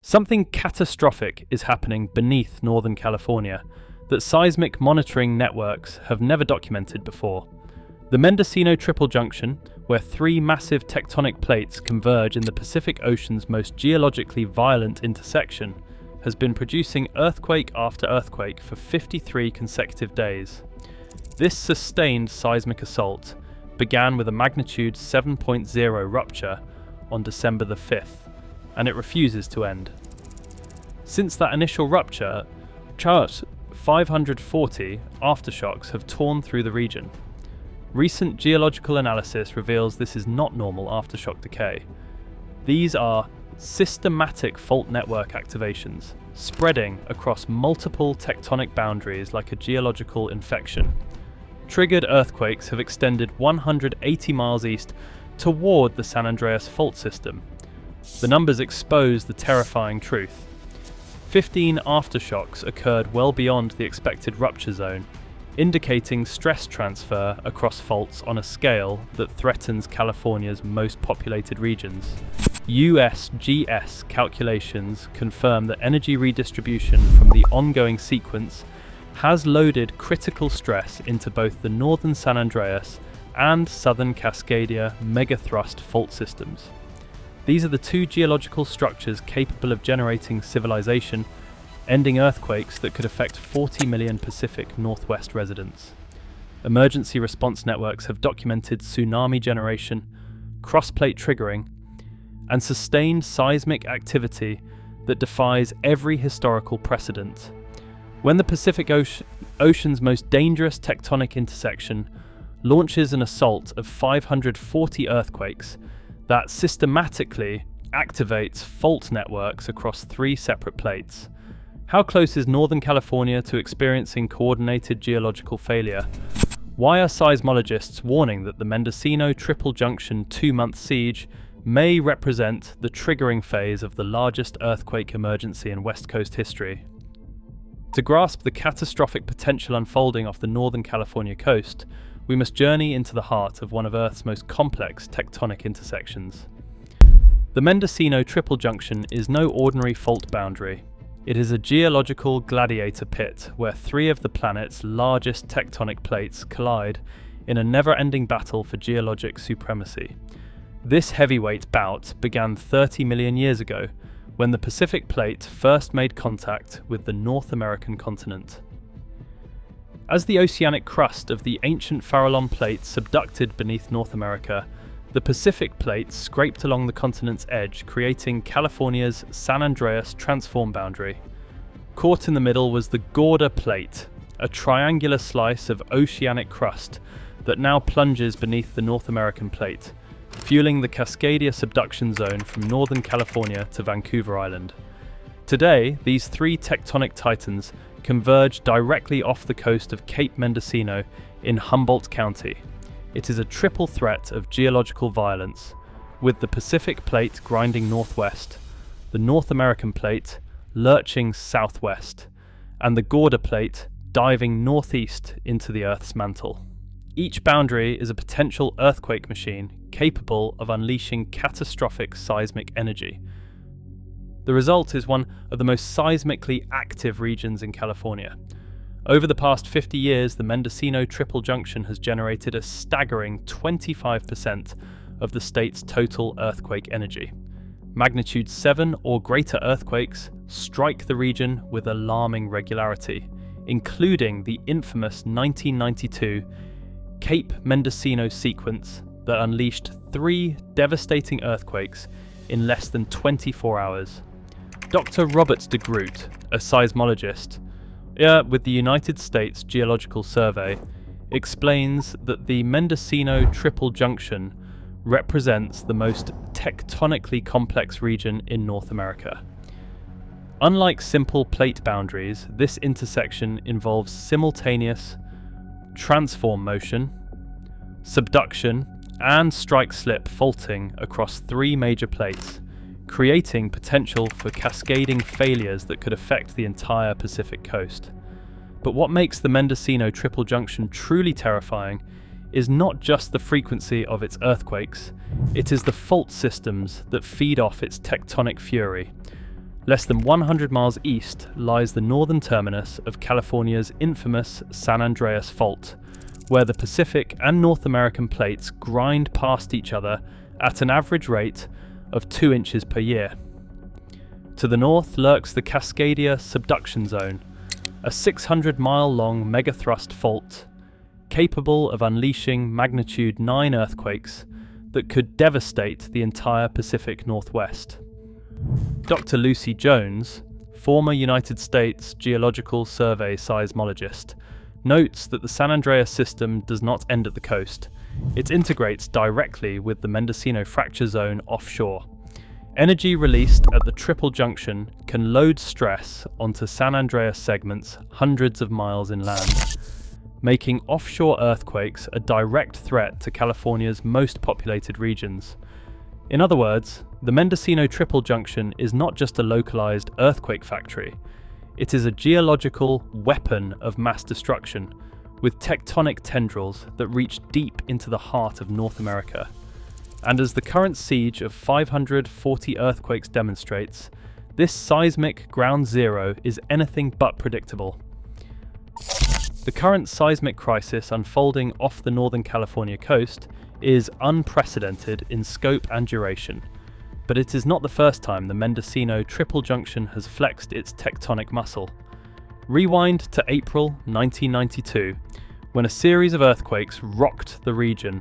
Something catastrophic is happening beneath Northern California that seismic monitoring networks have never documented before. The Mendocino Triple Junction, where three massive tectonic plates converge in the Pacific Ocean's most geologically violent intersection, has been producing earthquake after earthquake for 53 consecutive days. This sustained seismic assault began with a magnitude 7.0 rupture on December the 5th, and it refuses to end. Since that initial rupture, 540 aftershocks have torn through the region. Recent geological analysis reveals this is not normal aftershock decay. These are systematic fault network activations, spreading across multiple tectonic boundaries like a geological infection. Triggered earthquakes have extended 180 miles east toward the San Andreas fault system. The numbers expose the terrifying truth. 15 aftershocks occurred well beyond the expected rupture zone, indicating stress transfer across faults on a scale that threatens California's most populated regions. USGS calculations confirm that energy redistribution from the ongoing sequence has loaded critical stress into both the northern San Andreas and southern Cascadia megathrust fault systems. These are the two geological structures capable of generating civilization, ending earthquakes that could affect 40 million Pacific Northwest residents. Emergency response networks have documented tsunami generation, cross-plate triggering, and sustained seismic activity that defies every historical precedent. When the Pacific Ocean's most dangerous tectonic intersection launches an assault of 540 earthquakes that systematically activates fault networks across three separate plates, how close is Northern California to experiencing coordinated geological failure? Why are seismologists warning that the Mendocino Triple Junction 2-month siege may represent the triggering phase of the largest earthquake emergency in West Coast history? To grasp the catastrophic potential unfolding off the Northern California coast, we must journey into the heart of one of Earth's most complex tectonic intersections. The Mendocino Triple Junction is no ordinary fault boundary. It is a geological gladiator pit where three of the planet's largest tectonic plates collide in a never-ending battle for geologic supremacy. This heavyweight bout began 30 million years ago when the Pacific Plate first made contact with the North American continent. As the oceanic crust of the ancient Farallon Plate subducted beneath North America, the Pacific Plate scraped along the continent's edge, creating California's San Andreas transform boundary. Caught in the middle was the Gorda Plate, a triangular slice of oceanic crust that now plunges beneath the North American Plate, fueling the Cascadia subduction zone from Northern California to Vancouver Island. Today, these three tectonic titans converge directly off the coast of Cape Mendocino in Humboldt County. It is a triple threat of geological violence, with the Pacific Plate grinding northwest, the North American Plate lurching southwest, and the Gorda Plate diving northeast into the Earth's mantle. Each boundary is a potential earthquake machine capable of unleashing catastrophic seismic energy. The result is one of the most seismically active regions in California. Over the past 50 years, the Mendocino Triple Junction has generated a staggering 25% of the state's total earthquake energy. Magnitude 7 or greater earthquakes strike the region with alarming regularity, including the infamous 1992 Cape Mendocino sequence that unleashed 3 devastating earthquakes in less than 24 hours. Dr. Robert de Groot, a seismologist with the United States Geological Survey, explains that the Mendocino Triple Junction represents the most tectonically complex region in North America. Unlike simple plate boundaries, this intersection involves simultaneous transform motion, subduction, and strike-slip faulting across 3 major plates, creating potential for cascading failures that could affect the entire Pacific coast. But what makes the Mendocino Triple Junction truly terrifying is not just the frequency of its earthquakes, it is the fault systems that feed off its tectonic fury. Less than 100 miles east lies the northern terminus of California's infamous San Andreas Fault, where the Pacific and North American plates grind past each other at an average rate of 2 inches per year. To the north lurks the Cascadia Subduction Zone, a 600-mile-long megathrust fault capable of unleashing magnitude 9 earthquakes that could devastate the entire Pacific Northwest. Dr. Lucy Jones, former United States Geological Survey seismologist, notes that the San Andreas system does not end at the coast. It integrates directly with the Mendocino fracture zone offshore. Energy released at the Triple Junction can load stress onto San Andreas segments hundreds of miles inland, making offshore earthquakes a direct threat to California's most populated regions. In other words, the Mendocino Triple Junction is not just a localized earthquake factory, it is a geological weapon of mass destruction, with tectonic tendrils that reach deep into the heart of North America. And as the current siege of 540 earthquakes demonstrates, this seismic ground zero is anything but predictable. The current seismic crisis unfolding off the Northern California coast is unprecedented in scope and duration, but it is not the first time the Mendocino Triple Junction has flexed its tectonic muscle. Rewind to April 1992, when a series of earthquakes rocked the region,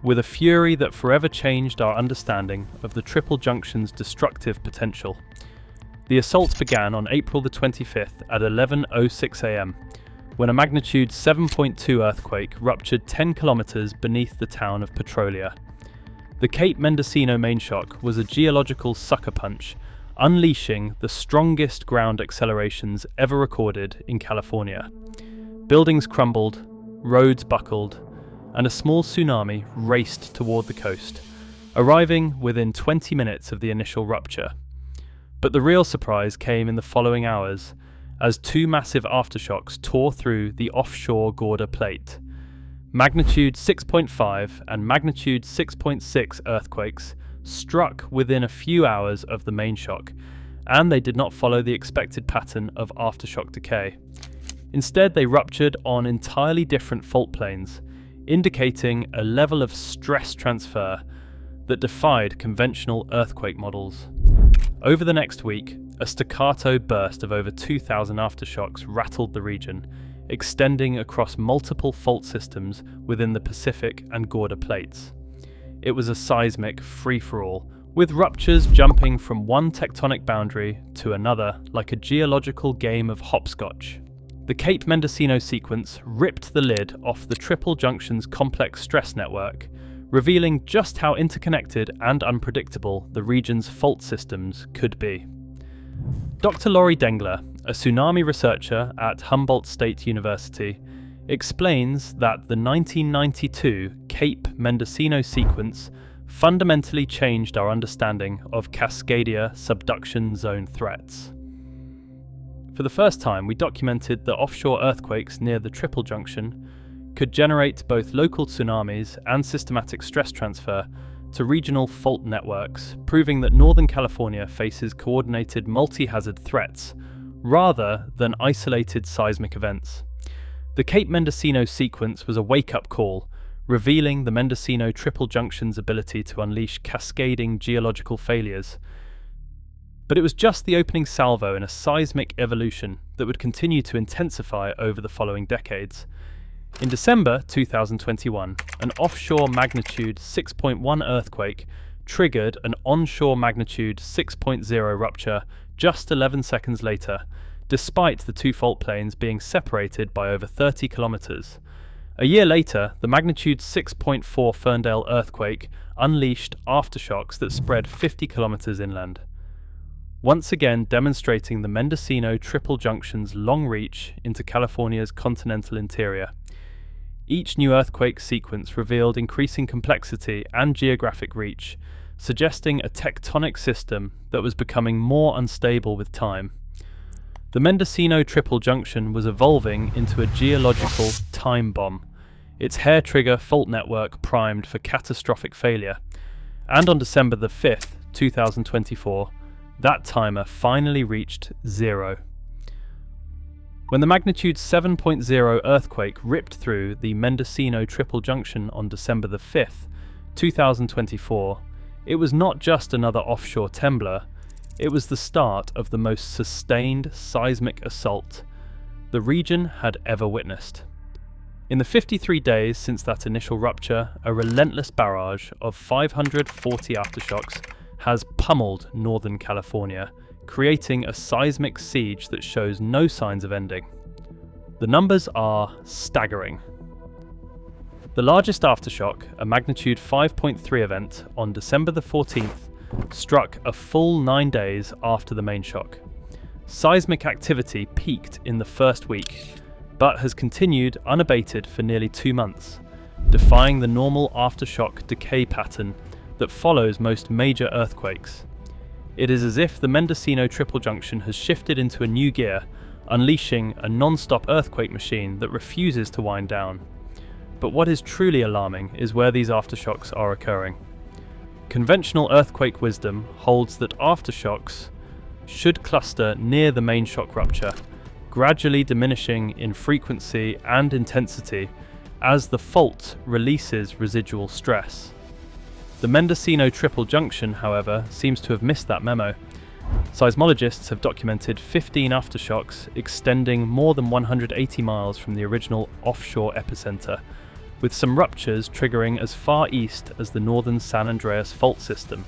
with a fury that forever changed our understanding of the Triple Junction's destructive potential. The assault began on April the 25th at 11:06 a.m., when a magnitude 7.2 earthquake ruptured 10 kilometers beneath the town of Petrolia. The Cape Mendocino main shock was a geological sucker punch, unleashing the strongest ground accelerations ever recorded in California. Buildings crumbled, roads buckled, and a small tsunami raced toward the coast, arriving within 20 minutes of the initial rupture. But the real surprise came in the following hours, as two massive aftershocks tore through the offshore Gorda Plate. Magnitude 6.5 and magnitude 6.6 earthquakes struck within a few hours of the main shock, and they did not follow the expected pattern of aftershock decay. Instead, they ruptured on entirely different fault planes, indicating a level of stress transfer that defied conventional earthquake models. Over the next week, a staccato burst of over 2,000 aftershocks rattled the region, extending across multiple fault systems within the Pacific and Gorda plates. It was a seismic free-for-all, with ruptures jumping from one tectonic boundary to another like a geological game of hopscotch. The Cape Mendocino sequence ripped the lid off the Triple Junction's complex stress network, revealing just how interconnected and unpredictable the region's fault systems could be. Dr. Laurie Dengler, a tsunami researcher at Humboldt State University, explains that the 1992 Cape Mendocino sequence fundamentally changed our understanding of Cascadia subduction zone threats. For the first time, we documented that offshore earthquakes near the Triple Junction could generate both local tsunamis and systematic stress transfer to regional fault networks, proving that Northern California faces coordinated multi-hazard threats rather than isolated seismic events. The Cape Mendocino sequence was a wake-up call, revealing the Mendocino Triple Junction's ability to unleash cascading geological failures. But it was just the opening salvo in a seismic evolution that would continue to intensify over the following decades. In December 2021, an offshore magnitude 6.1 earthquake triggered an onshore magnitude 6.0 rupture just 11 seconds later, despite the two fault planes being separated by over 30 kilometers. A year later, the magnitude 6.4 Ferndale earthquake unleashed aftershocks that spread 50 kilometers inland, once again demonstrating the Mendocino Triple Junction's long reach into California's continental interior. Each new earthquake sequence revealed increasing complexity and geographic reach, suggesting a tectonic system that was becoming more unstable with time. The Mendocino Triple Junction was evolving into a geological time bomb, its hair-trigger fault network primed for catastrophic failure. And on December the 5th, 2024, that timer finally reached 0. When the magnitude 7.0 earthquake ripped through the Mendocino Triple Junction on December the 5th, 2024, it was not just another offshore trembler, it was the start of the most sustained seismic assault the region had ever witnessed. In the 53 days since that initial rupture, a relentless barrage of 540 aftershocks has pummeled Northern California, creating a seismic siege that shows no signs of ending. The numbers are staggering. The largest aftershock, a magnitude 5.3 event on December the 14th, struck a full 9 days after the main shock. Seismic activity peaked in the first week, but has continued unabated for nearly 2 months, defying the normal aftershock decay pattern that follows most major earthquakes. It is as if the Mendocino Triple Junction has shifted into a new gear, unleashing a non-stop earthquake machine that refuses to wind down. But what is truly alarming is where these aftershocks are occurring. Conventional earthquake wisdom holds that aftershocks should cluster near the main shock rupture, gradually diminishing in frequency and intensity as the fault releases residual stress. The Mendocino Triple Junction, however, seems to have missed that memo. Seismologists have documented 15 aftershocks extending more than 180 miles from the original offshore epicenter, with some ruptures triggering as far east as the northern San Andreas fault system.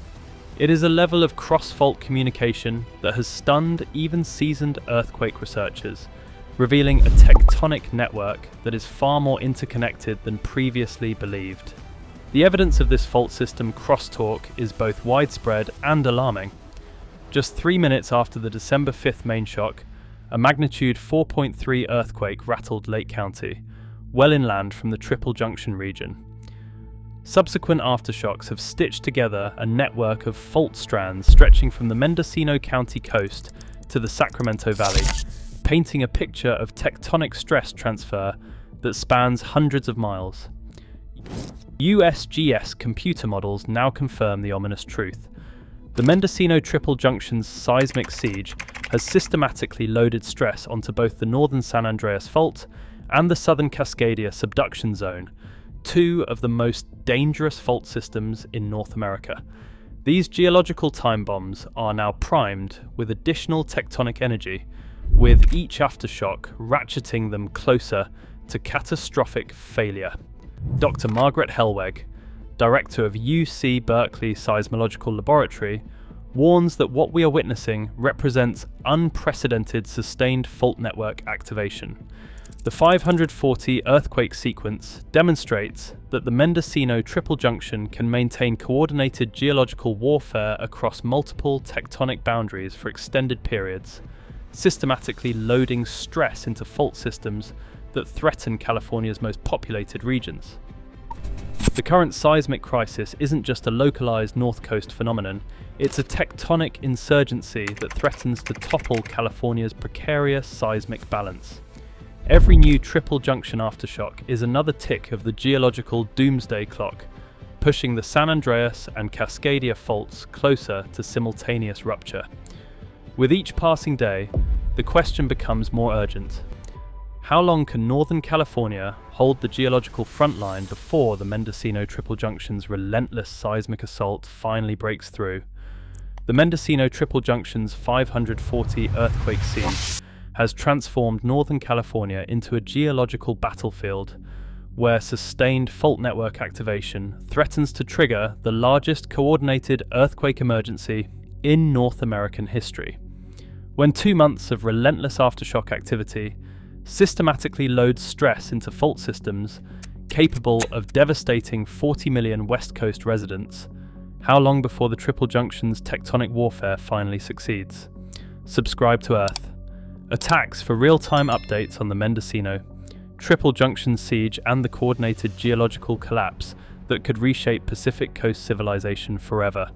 It is a level of cross-fault communication that has stunned even seasoned earthquake researchers, revealing a tectonic network that is far more interconnected than previously believed. The evidence of this fault system crosstalk is both widespread and alarming. Just 3 minutes after the December 5th main shock, a magnitude 4.3 earthquake rattled Lake County, well inland from the Triple Junction region. Subsequent aftershocks have stitched together a network of fault strands stretching from the Mendocino County coast to the Sacramento Valley, painting a picture of tectonic stress transfer that spans hundreds of miles. USGS computer models now confirm the ominous truth. The Mendocino Triple Junction's seismic siege has systematically loaded stress onto both the northern San Andreas fault and the southern Cascadia subduction zone, two of the most dangerous fault systems in North America. These geological time bombs are now primed with additional tectonic energy, with each aftershock ratcheting them closer to catastrophic failure. Dr. Margaret Helweg, director of UC Berkeley Seismological Laboratory, warns that what we are witnessing represents unprecedented sustained fault network activation. The 540 earthquake sequence demonstrates that the Mendocino Triple Junction can maintain coordinated geological warfare across multiple tectonic boundaries for extended periods, systematically loading stress into fault systems that threaten California's most populated regions. The current seismic crisis isn't just a localized North Coast phenomenon, it's a tectonic insurgency that threatens to topple California's precarious seismic balance. Every new Triple Junction aftershock is another tick of the geological doomsday clock, pushing the San Andreas and Cascadia faults closer to simultaneous rupture. With each passing day, the question becomes more urgent. How long can Northern California hold the geological front line before the Mendocino Triple Junction's relentless seismic assault finally breaks through? The Mendocino Triple Junction's 540 earthquake siege has transformed Northern California into a geological battlefield where sustained fault network activation threatens to trigger the largest coordinated earthquake emergency in North American history. When 2 months of relentless aftershock activity systematically loads stress into fault systems capable of devastating 40 million West Coast residents, how long before the Triple Junction's tectonic warfare finally succeeds? Subscribe to Earth. Attacks for real-time updates on the Mendocino Triple Junction siege and the coordinated geological collapse that could reshape Pacific Coast civilization forever.